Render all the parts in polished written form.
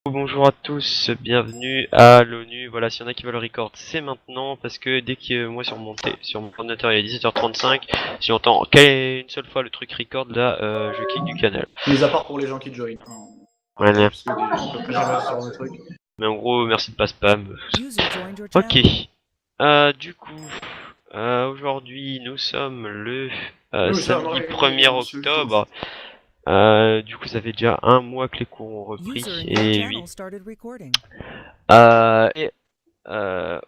Bonjour à tous, bienvenue à l'ONU. Voilà, s'il y en a qui veulent le record, c'est maintenant parce que dès que moi sur mon ordinateur il est 17h35, si j'entends une seule fois le truc record là, je kick du canal. Mis à part pour les gens qui join. Voilà. Parce que on peut plus jamais sur le truc. Mais en gros, merci de pas spam. Ok. Du coup, aujourd'hui nous sommes le Nous sommes samedi 1er réunis ce jour. octobre. Du coup, ça fait déjà un mois que les cours ont repris et oui. Et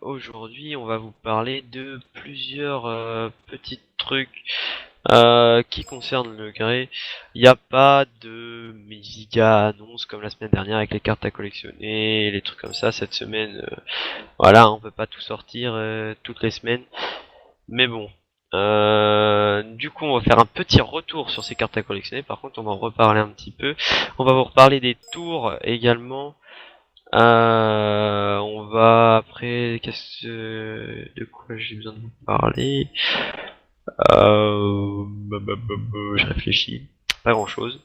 aujourd'hui, on va vous parler de plusieurs petits trucs qui concernent le gré. Il n'y a pas de méga annonce comme la semaine dernière avec les cartes à collectionner, les trucs comme ça. Cette semaine, voilà, on peut pas tout sortir toutes les semaines. Mais bon. Du coup, on va faire un petit retour sur ces cartes à collectionner. Par contre, on va en reparler un petit peu. On va vous reparler des tours également. On va après, de quoi j'ai besoin de vous parler. Je réfléchis. Pas grand chose.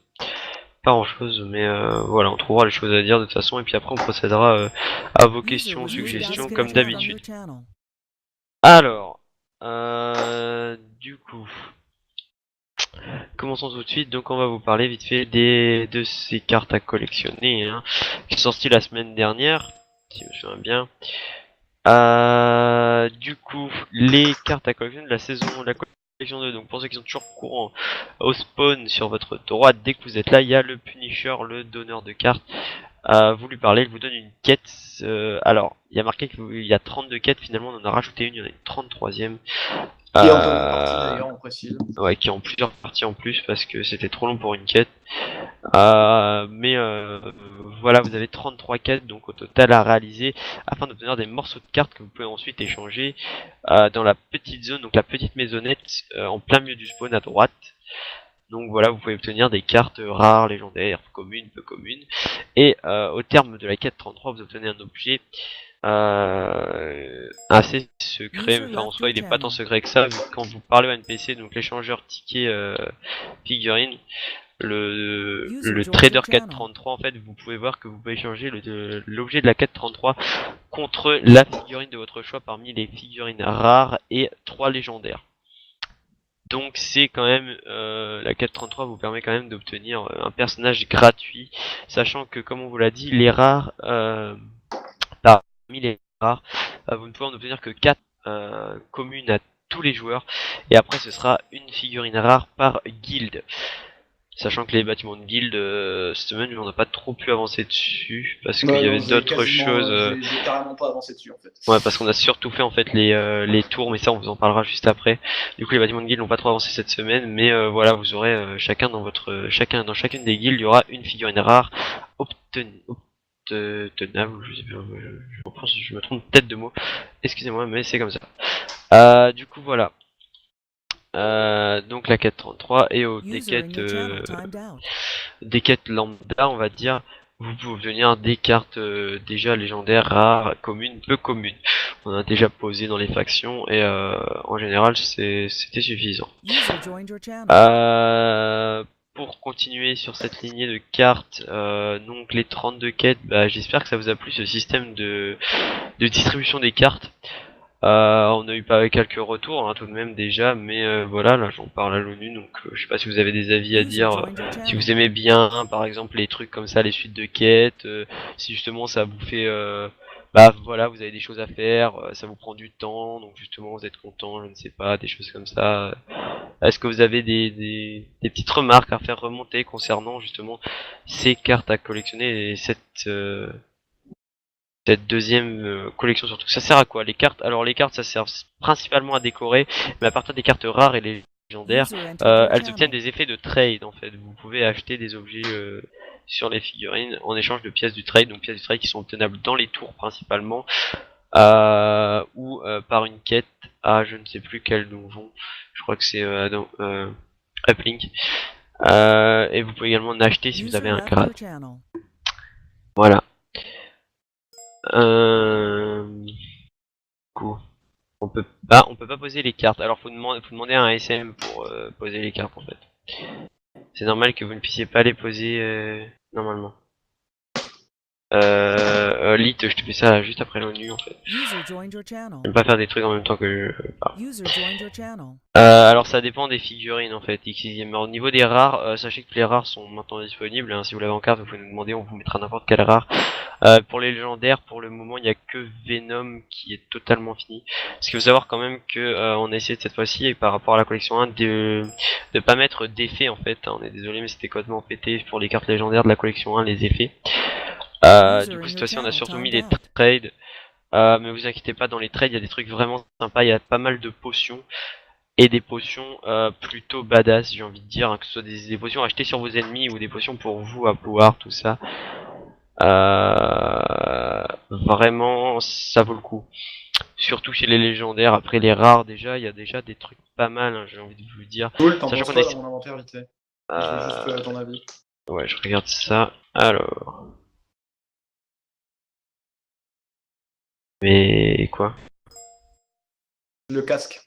Pas grand chose, mais voilà, on trouvera les choses à dire de toute façon, et puis après on procédera à vos questions, suggestions, comme d'habitude. Alors, du coup, commençons tout de suite. Donc on va vous parler vite fait de ces cartes à collectionner, hein, qui sont sorties la semaine dernière, si je me souviens bien. Du coup, les cartes à collectionner de la saison, la collection 2. Donc pour ceux qui sont toujours courants, au spawn sur votre droite, dès que vous êtes là, il y a le Punisher, le donneur de cartes. Vous lui parlez, il vous donne une quête. Alors, il y a marqué qu'il y a 32 quêtes, finalement on en a rajouté une, il y en a une 33e. Qui est en deuxième partie d'ailleurs, on précise. Ouais, qui est en plusieurs parties en plus parce que c'était trop long pour une quête. Mais voilà, vous avez 33 quêtes donc au total à réaliser afin d'obtenir des morceaux de cartes que vous pouvez ensuite échanger dans la petite zone, donc la petite maisonnette en plein milieu du spawn à droite. Donc voilà, vous pouvez obtenir des cartes rares, légendaires, communes, peu communes. Et au terme de la quête 33, vous obtenez un objet assez secret, enfin en soi il est pas tant secret que ça, vu que quand vous parlez au NPC, donc l'échangeur ticket figurine, le trader 433, en fait vous pouvez voir que vous pouvez échanger l'objet de la 433 contre la figurine de votre choix parmi les figurines rares et 3 légendaires. Donc c'est quand même, la 433 vous permet quand même d'obtenir un personnage gratuit, sachant que comme on vous l'a dit, les rares, parmi les rares, vous ne pouvez en obtenir que 4 communes à tous les joueurs, et après ce sera une figurine rare par guilde. Sachant que les bâtiments de guilde, cette semaine on n'a pas trop pu avancer dessus, parce qu'il y avait d'autres choses. J'ai carrément pas avancé dessus en fait. Ouais, parce qu'on a surtout fait en fait les tours, mais ça on vous en parlera juste après. Du coup les bâtiments de guilde n'ont pas trop avancé cette semaine, mais voilà, vous aurez chacun dans chacune des guildes, il y aura une figurine rare obtenable, je me trompe peut-être de mots, excusez-moi, mais c'est comme ça. Du coup voilà. Donc la quête 33 et des quêtes lambda, on va dire, vous pouvez obtenir des cartes déjà légendaires, rares, communes, peu communes. On a déjà posé dans les factions et en général c'était suffisant. Pour continuer sur cette lignée de cartes, donc les 32 quêtes, bah, j'espère que ça vous a plu ce système de distribution des cartes. On a eu pas quelques retours hein, tout de même déjà, mais voilà, là j'en parle à l'ONU, donc je sais pas si vous avez des avis à dire, si vous aimez bien, hein, par exemple les trucs comme ça, les suites de quêtes, si justement ça vous fait, bah voilà, vous avez des choses à faire, ça vous prend du temps, donc justement vous êtes content, je ne sais pas, des choses comme ça. Est-ce que vous avez des petites remarques à faire remonter concernant justement ces cartes à collectionner et cette deuxième collection surtout? Ça sert à quoi les cartes? Alors les cartes ça sert principalement à décorer, mais à partir des cartes rares et légendaires, elles obtiennent des effets de trade en fait. Vous pouvez acheter des objets sur les figurines en échange de pièces du trade, donc pièces du trade qui sont obtenables dans les tours principalement, ou par une quête à je ne sais plus quel donjon, je crois que c'est Uplink. Et vous pouvez également en acheter si vous avez un grade. Voilà. Coup. On peut pas poser les cartes. Alors faut demander à un SM pour poser les cartes en fait. C'est normal que vous ne puissiez pas les poser normalement. Lit, je te fais ça juste après l'ONU en fait. User joined your channel. J'aime pas faire des trucs en même temps que User joined your channel. alors ça dépend des figurines en fait, XXIème. Mais au niveau des rares, sachez que les rares sont maintenant disponibles, hein. Si vous l'avez en carte, vous pouvez nous demander, on vous mettra n'importe quelle rare. Pour les légendaires, pour le moment, il n'y a que Venom qui est totalement fini. Parce qu'il faut savoir quand même que on a essayé de cette fois-ci, et par rapport à la collection 1, de pas mettre d'effets en fait, hein. On est désolé, mais c'était complètement pété pour les cartes légendaires de la collection 1, les effets. Du coup, cette fois-ci, on a surtout mis des trades. Mais vous inquiétez pas, dans les trades, il y a des trucs vraiment sympas, il y a pas mal de potions. Et des potions plutôt badass, j'ai envie de dire, hein, que ce soit des potions achetées sur vos ennemis ou des potions pour vous à pouvoir, tout ça. Vraiment, ça vaut le coup. Surtout chez les légendaires, après les rares déjà, il y a déjà des trucs pas mal, hein, j'ai envie de vous dire. Cool, t'en Sachant penses qu'on quoi a... dans mon inventaire vite fait? Je veux juste ton avis. Ouais, je regarde ça. Alors... Mais quoi? Le casque.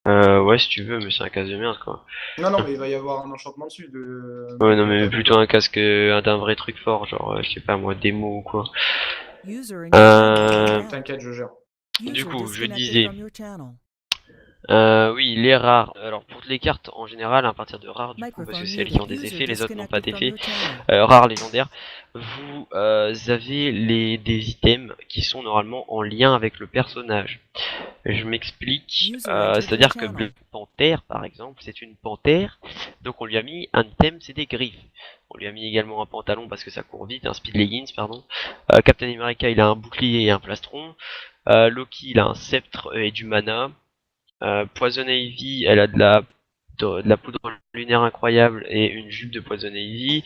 Ouais, si tu veux, mais c'est un casque de merde, quoi. Non, non, mais il va y avoir un enchantement dessus. Ouais, non, mais plutôt un casque d'un vrai truc fort, genre, je sais pas moi, démo ou quoi. T'inquiète, je gère. Du coup, je disais... oui, les rares. Alors pour les cartes en général, à partir de rares du coup, parce que c'est elles qui ont des effets, les autres n'ont pas d'effet. Rares légendaires, vous avez des items qui sont normalement en lien avec le personnage. Je m'explique, c'est-à-dire que Black Panther par exemple, c'est une panthère, donc on lui a mis un item, c'est des griffes. On lui a mis également un pantalon parce que ça court vite, un speed leggings pardon. Captain America il a un bouclier et un plastron. Loki il a un sceptre et du mana. Poison Ivy, elle a de la poudre lunaire incroyable et une jupe de Poison Ivy.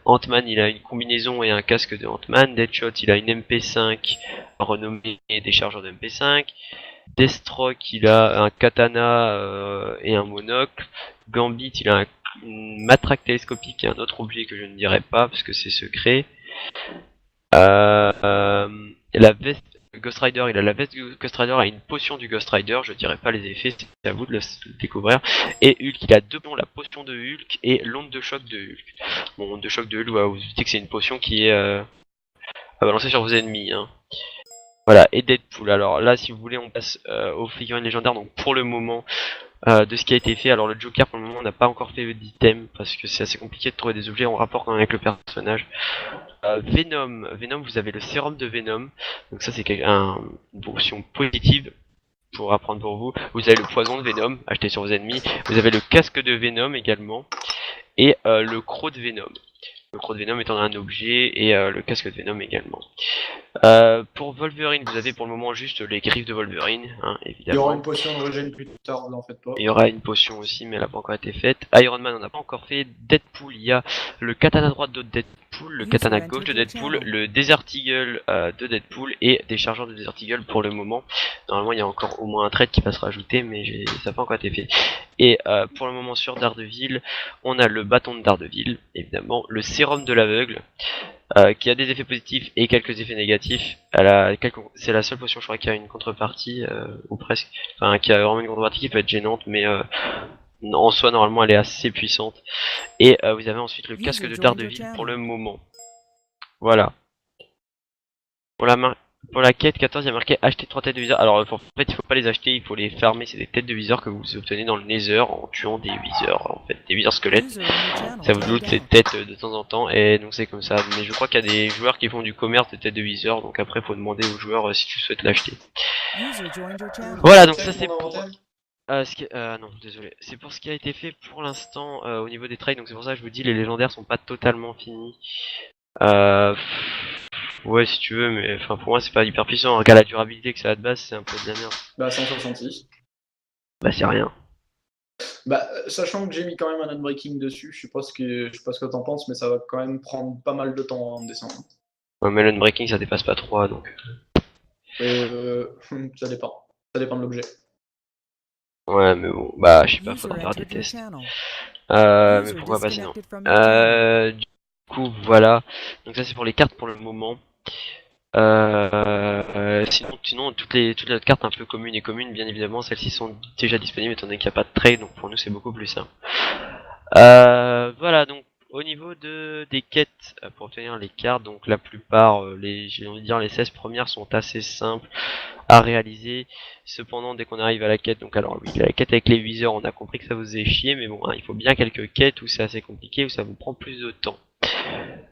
Ant-Man, il a une combinaison et un casque de Ant-Man. Deadshot, il a une MP5 renommée des chargeurs de MP5. Deathstroke, il a un katana et un monocle. Gambit, il a une matraque télescopique et un autre objet que je ne dirai pas parce que c'est secret. La veste Ghost Rider, il a la veste du Ghost Rider, a une potion du Ghost Rider, je dirais pas les effets, c'est à vous de le découvrir. Et Hulk, il a deux potions, la potion de Hulk et l'onde de choc de Hulk. Bon, onde de choc de Hulk, vous vous dites que c'est une potion qui est à balancer sur vos ennemis, hein. Voilà, et Deadpool. Alors là, si vous voulez, on passe aux figurines légendaires. Donc pour le moment, de ce qui a été fait, alors le Joker, pour le moment, on n'a pas encore fait d'item parce que c'est assez compliqué de trouver des objets en rapport quand même avec le personnage. Venom, vous avez le sérum de Venom, donc ça c'est une option positive pour apprendre pour vous. Vous avez le poison de Venom, acheté sur vos ennemis. Vous avez le casque de Venom également, et le croc de Venom. Le croc de Venom étant un objet, et le casque de Venom également. Pour Wolverine, vous avez pour le moment juste les griffes de Wolverine, hein, évidemment. Il y aura une potion de régène plus tard, n'en faites pas. Il y aura une potion aussi, mais elle n'a pas encore été faite. Iron Man, on n'a pas encore fait. Deadpool, il y a le katana droit de Deadpool, le katana gauche de Deadpool, le Desert Eagle de Deadpool et des chargeurs de Desert Eagle pour le moment. Normalement, il y a encore au moins un trait qui va se rajouter, mais ça n'a pas encore été fait. Et pour le moment, sur Daredevil, on a le bâton de Daredevil, évidemment, le sérum de l'aveugle. Qui a des effets positifs et quelques effets négatifs. C'est la seule potion, je crois, qui a une contrepartie, ou presque. Enfin, qui a vraiment une contrepartie qui peut être gênante, mais en soi, normalement, elle est assez puissante. Et vous avez ensuite le casque de Daredevil pour le moment. Voilà. Pour la quête 14, il y a marqué acheter 3 têtes de viseur. Alors, en fait, il faut pas les acheter, il faut les farmer. C'est des têtes de viseur que vous obtenez dans le Nether en tuant des viseurs, en fait, des viseurs squelettes. Ça vous doute ces têtes de temps en temps, et donc c'est comme ça. Mais je crois qu'il y a des joueurs qui font du commerce de têtes de viseur, donc après, faut demander aux joueurs si tu souhaites l'acheter. Voilà, donc ça c'est pour. Non, désolé. C'est pour ce qui a été fait pour l'instant au niveau des trades, donc c'est pour ça que je vous dis les légendaires sont pas totalement finis. Ouais, si tu veux, mais enfin pour moi c'est pas hyper puissant. Regarde la durabilité que ça a de base, c'est un peu de la merde. Bah 166. Bah c'est rien. Bah sachant que j'ai mis quand même un unbreaking dessus, je sais pas ce que t'en penses, mais ça va quand même prendre pas mal de temps en descendre. Ouais, mais l'unbreaking ça dépasse pas 3 donc. Ça dépend. Ça dépend de l'objet. Ouais, mais bon, bah je sais pas, faudra faire des tests. Mais pourquoi pas sinon. Du coup, voilà. Donc ça c'est pour les cartes pour le moment. Sinon toutes les autres cartes un peu communes et communes, bien évidemment, celles-ci sont déjà disponibles étant donné qu'il n'y a pas de trade, donc pour nous c'est beaucoup plus simple. Voilà, donc au niveau des quêtes pour obtenir les cartes, donc la plupart, j'ai envie de dire les 16 premières sont assez simples à réaliser. Cependant, dès qu'on arrive à la quête, donc alors oui, la quête avec les viseurs, on a compris que ça vous faisait chier, mais bon, hein, il faut bien quelques quêtes où c'est assez compliqué, où ça vous prend plus de temps.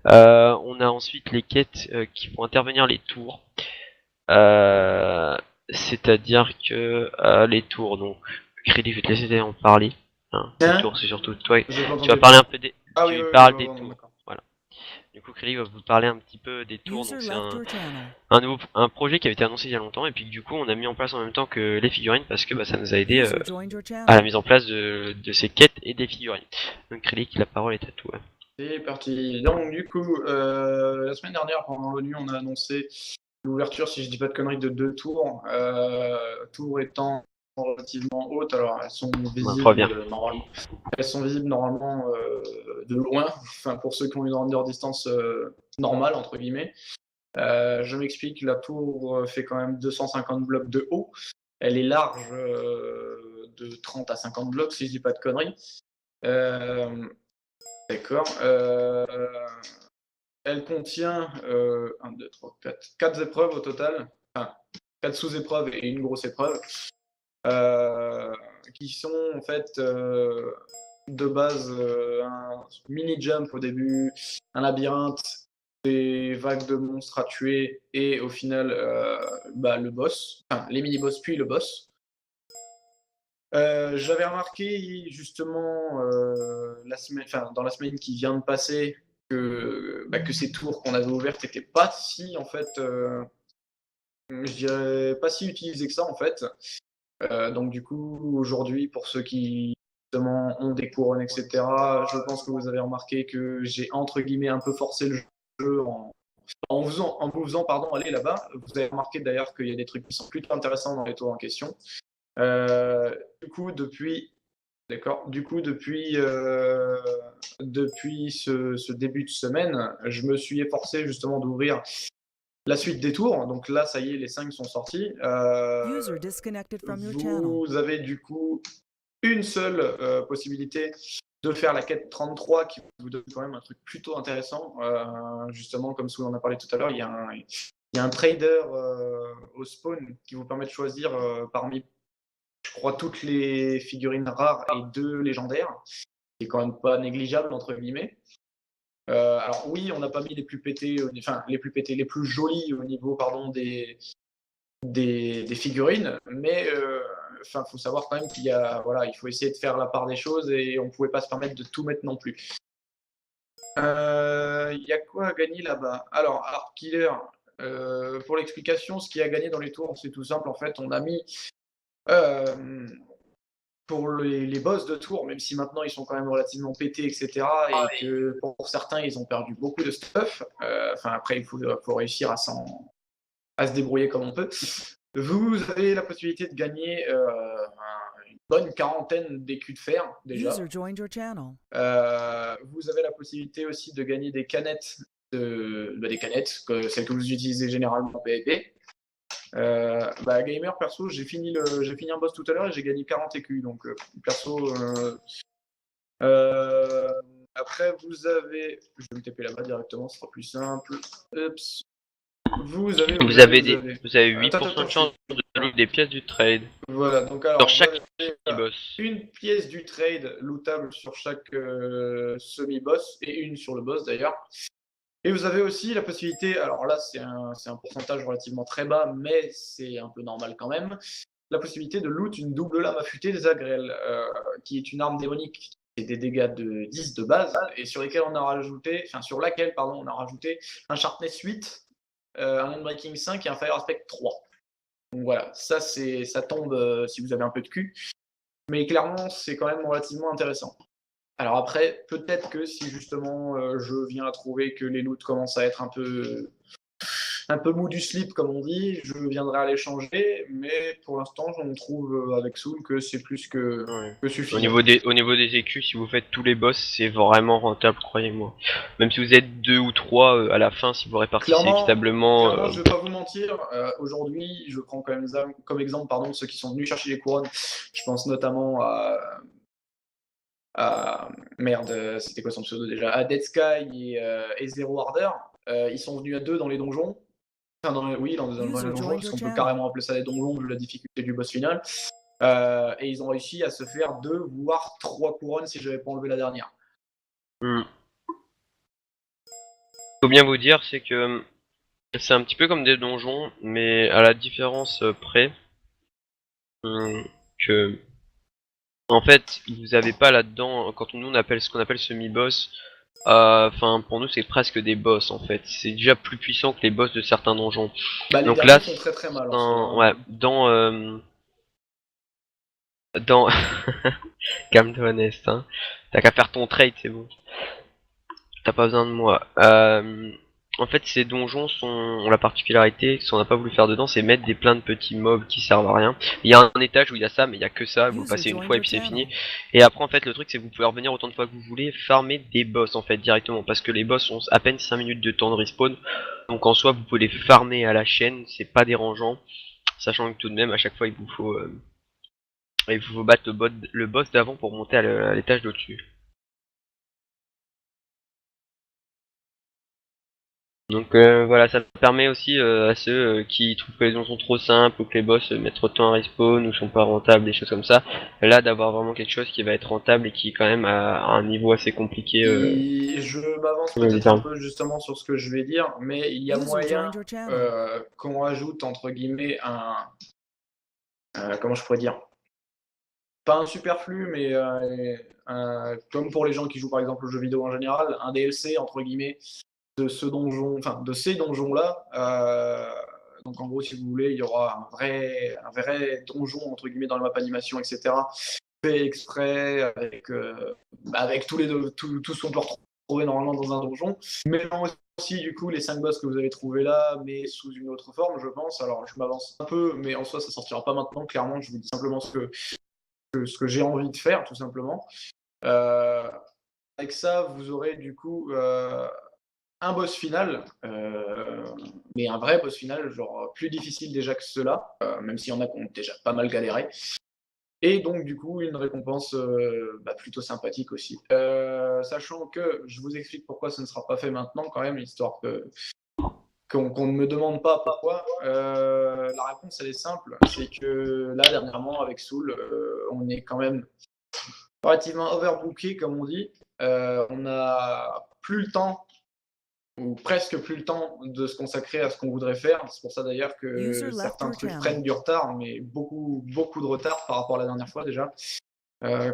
On a ensuite les quêtes qui vont intervenir les tours. C'est-à-dire que les tours, donc Crédit, je vais te laisser en parler. Hein, les tours, c'est surtout toi. J'ai pas Tu vas entendu. parler un peu des. Ah Tu oui, parles des pardon, tours. d'accord. Voilà. Du coup, Crédit va vous parler un petit peu des tours. User Donc c'est left your channel. un projet qui avait été annoncé il y a longtemps et puis que du coup on a mis en place en même temps que les figurines parce que ça nous a aidé User joined your à la channel. mise en place de ces quêtes et des figurines. Donc Crédit, la parole est à toi. C'est parti. Donc, du coup, la semaine dernière, pendant l'ONU, on a annoncé l'ouverture, si je dis pas de conneries, de 2 tours. Tours étant relativement hautes, alors elles sont visibles normalement. Elles sont visibles normalement de loin, enfin pour ceux qui ont une grandeur distance normale entre guillemets. Je m'explique, la tour fait quand même 250 blocs de haut. Elle est large de 30 à 50 blocs, si je dis pas de conneries. D'accord. Elle contient 1, 2, 3, 4, 4 épreuves au total. Enfin, 4 sous-épreuves et une grosse épreuve. Qui sont en fait de base un mini-jump au début, un labyrinthe, des vagues de monstres à tuer et au final le boss, enfin les mini-boss puis le boss. J'avais remarqué justement dans la semaine qui vient de passer que ces tours qu'on avait ouvertes n'étaient pas si en fait, je dirais pas si utilisées que ça en fait. Donc du coup aujourd'hui pour ceux qui justement ont des couronnes etc. Je pense que vous avez remarqué que j'ai entre guillemets un peu forcé le jeu en vous faisant aller là-bas. Vous avez remarqué d'ailleurs qu'il y a des trucs qui sont plutôt intéressants dans les tours en question. Du coup, depuis ce début de semaine, je me suis efforcé justement d'ouvrir la suite des tours. Donc là, ça y est, les 5 sont sortis. User disconnected from your channel. Vous avez du coup une seule possibilité de faire la quête 33 qui vous donne quand même un truc plutôt intéressant. Justement, comme Soul en a parlé tout à l'heure, il y a un trader au spawn qui vous permet de choisir parmi, je crois, toutes les figurines rares et 2 légendaires, qui est quand même pas négligeable entre guillemets. Alors oui, on n'a pas mis les plus pétés, les plus jolis au niveau des figurines, mais faut savoir quand même il faut essayer de faire la part des choses et on pouvait pas se permettre de tout mettre non plus. Il y a quoi à gagner là-bas? Alors, Art Killer, pour l'explication, ce qui a gagné dans les tours, c'est tout simple. En fait, on a mis pour les boss de tour, même si maintenant ils sont quand même relativement pétés, etc. Et que pour certains, ils ont perdu beaucoup de stuff. Après, il faut réussir à se débrouiller comme on peut. Vous avez la possibilité de gagner une bonne quarantaine d'écus de fer, déjà. User joined your channel. Vous avez la possibilité aussi de gagner des canettes, celles que vous utilisez généralement en PvP. Gamer, perso, j'ai fini un boss tout à l'heure et j'ai gagné 40 écus, donc perso. Après, vous avez. Je vais me taper là-bas directement, ce sera plus simple. Ups. Vous avez 8% de chance de loot des pièces du trade. Voilà, donc alors, Sur chaque boss. Une pièce du trade lootable sur chaque semi-boss et une sur le boss d'ailleurs. Et vous avez aussi la possibilité, alors là c'est un pourcentage relativement très bas, mais c'est un peu normal quand même, la possibilité de loot une double lame affûtée des Agrel, qui est une arme démonique qui fait des dégâts de 10 de base, et sur laquelle on a rajouté un Sharpness 8, un Unbreaking 5 et un Fire Aspect 3. Donc voilà, ça tombe si vous avez un peu de cul, mais clairement c'est quand même relativement intéressant. Alors après, peut-être que si justement je viens à trouver que les loots commencent à être un peu mou du slip comme on dit, je viendrai à les changer, mais pour l'instant j'en trouve avec Soul que c'est plus que suffisant. Au niveau des écus, si vous faites tous les boss, c'est vraiment rentable, croyez-moi. Même si vous êtes 2 ou 3 à la fin, si vous répartissez équitablement. Clairement, je vais pas vous mentir, aujourd'hui je prends quand même comme exemple ceux qui sont venus chercher les couronnes. Je pense notamment à Merde, c'était quoi son pseudo déjà? Dead Sky et Zero Harder. Ils sont venus à 2 dans les donjons. Enfin, oui, dans les User donjons, joined parce your qu'on peut channel. carrément appeler ça des donjons vu la difficulté du boss final. Et ils ont réussi à se faire 2 voire 3 couronnes si j'avais pas enlevé la dernière. Faut bien vous dire, c'est que c'est un petit peu comme des donjons, mais à la différence près que en fait vous avez pas là-dedans quand nous on appelle ce qu'on appelle semi-boss. Enfin pour nous c'est presque des boss en fait. C'est déjà plus puissant que les boss de certains donjons. Bah, les Donc derniers là, font très très mal en soi. ouais, dans calme-toi Nest, hein. T'as qu'à faire ton trade, c'est bon. T'as pas besoin de moi. En fait, ces donjons ont la particularité, ce qu'on n'a pas voulu faire dedans, c'est mettre plein de petits mobs qui servent à rien. Il y a un étage où il y a ça, mais il y a que ça, vous le User passez une joined fois et your puis c'est channel. fini. Et après, en fait, le truc, c'est que vous pouvez revenir autant de fois que vous voulez, farmer des boss, en fait, directement. Parce que les boss ont à peine 5 minutes de temps de respawn. Donc en soi, vous pouvez les farmer à la chaîne, c'est pas dérangeant. Sachant que tout de même, à chaque fois, il vous faut battre le boss d'avant pour monter à l'étage d'au-dessus. Donc voilà, ça permet aussi à ceux qui trouvent que les donjons sont trop simples ou que les boss mettent trop de temps à respawn ou sont pas rentables, des choses comme ça, là d'avoir vraiment quelque chose qui va être rentable et qui est quand même à un niveau assez compliqué. Je m'avance Au peut-être un départ. peu justement sur ce que je vais dire, mais il y a User moyen joined your channel. qu'on rajoute entre guillemets comment je pourrais dire, pas un superflu, mais comme pour les gens qui jouent par exemple aux jeux vidéo en général, un DLC entre guillemets de ce donjon, enfin de ces donjons-là. Donc en gros, si vous voulez, il y aura un vrai donjon entre guillemets dans la map animation, etc. Fait exprès avec tout ce qu'on peut retrouver normalement dans un donjon. Mais aussi du coup les 5 boss que vous avez trouvés là, mais sous une autre forme, je pense. Alors je m'avance un peu, mais en soi ça sortira pas maintenant. Clairement, je vous dis simplement ce que j'ai envie de faire, tout simplement. Avec ça, vous aurez du coup un boss final, mais un vrai boss final, genre plus difficile déjà que ceux-là, même s'il y en a qui ont déjà pas mal galéré. Et donc du coup une récompense plutôt sympathique aussi. Sachant que je vous explique pourquoi ce ne sera pas fait maintenant quand même, histoire qu'on ne me demande pas pourquoi. La réponse elle est simple, c'est que là dernièrement avec Soul, on est quand même relativement overbooké comme on dit. On a plus le temps ou presque plus le temps de se consacrer à ce qu'on voudrait faire. C'est pour ça d'ailleurs que User left certains your trucs channel. prennent du retard, mais beaucoup, beaucoup de retard par rapport à la dernière fois déjà.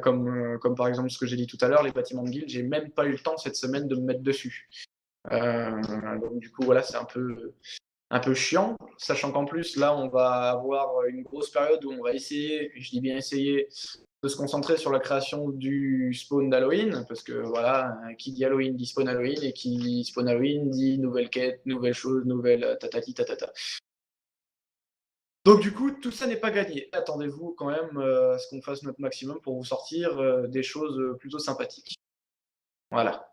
Comme par exemple ce que j'ai dit tout à l'heure, les bâtiments de guild, j'ai même pas eu le temps cette semaine de me mettre dessus. Donc du coup voilà, c'est un peu chiant, sachant qu'en plus là on va avoir une grosse période où on va essayer, je dis bien essayer, de se concentrer sur la création du spawn d'Halloween, parce que voilà, qui dit Halloween dit spawn Halloween, et qui dit spawn Halloween dit nouvelle quête, nouvelle chose, nouvelle tatati tatata. Donc du coup, tout ça n'est pas gagné. Attendez-vous quand même à ce qu'on fasse notre maximum pour vous sortir des choses plutôt sympathiques. Voilà.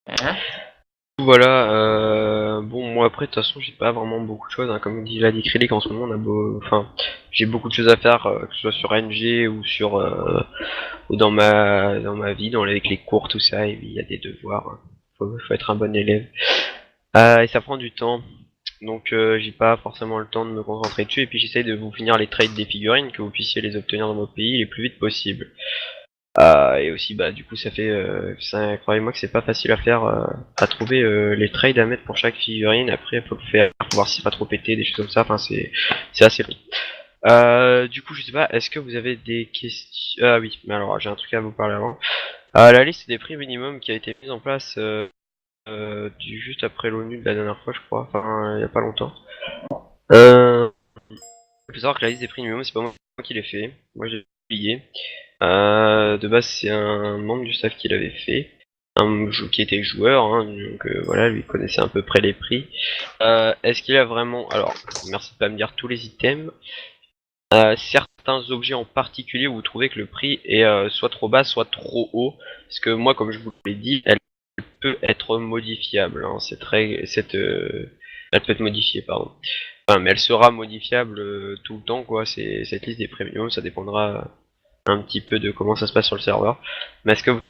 Hein. Voilà, bon moi après de toute façon j'ai pas vraiment beaucoup de choses, hein. Comme l'a dit Krylik en ce moment j'ai beaucoup de choses à faire, que ce soit sur NG ou dans ma vie, avec les cours tout ça, et il y a des devoirs, hein. Faut être un bon élève. Et ça prend du temps, donc j'ai pas forcément le temps de me concentrer dessus, et puis j'essaye de vous finir les trades des figurines, que vous puissiez les obtenir dans vos pays les plus vite possible. Et aussi du coup croyez-moi que c'est pas facile à faire, à trouver les trades à mettre pour chaque figurine. Après faut le faire pour voir si c'est pas trop pété, des choses comme ça, enfin c'est assez long. Du coup je sais pas, est-ce que vous avez des questions? Ah oui, mais alors j'ai un truc à vous parler avant. La liste des prix minimum qui a été mise en place juste après l'ONU de la dernière fois, je crois, enfin il y a pas longtemps. Il faut savoir que la liste des prix minimum, c'est pas moi qui l'ai fait, moi j'ai oublié. De base, c'est un membre du staff qui l'avait fait, qui était joueur, hein, donc voilà, lui connaissait à peu près les prix. Est-ce qu'il a vraiment... Alors, merci de pas me dire tous les items. Certains objets en particulier où vous trouvez que le prix est soit trop bas, soit trop haut, parce que moi, comme je vous l'ai dit, elle peut être modifiable, hein. Elle peut être modifiée, pardon. Enfin, mais elle sera modifiable tout le temps, quoi. C'est cette liste des premiums, ça dépendra un petit peu de comment ça se passe sur le serveur. Mais est-ce que vous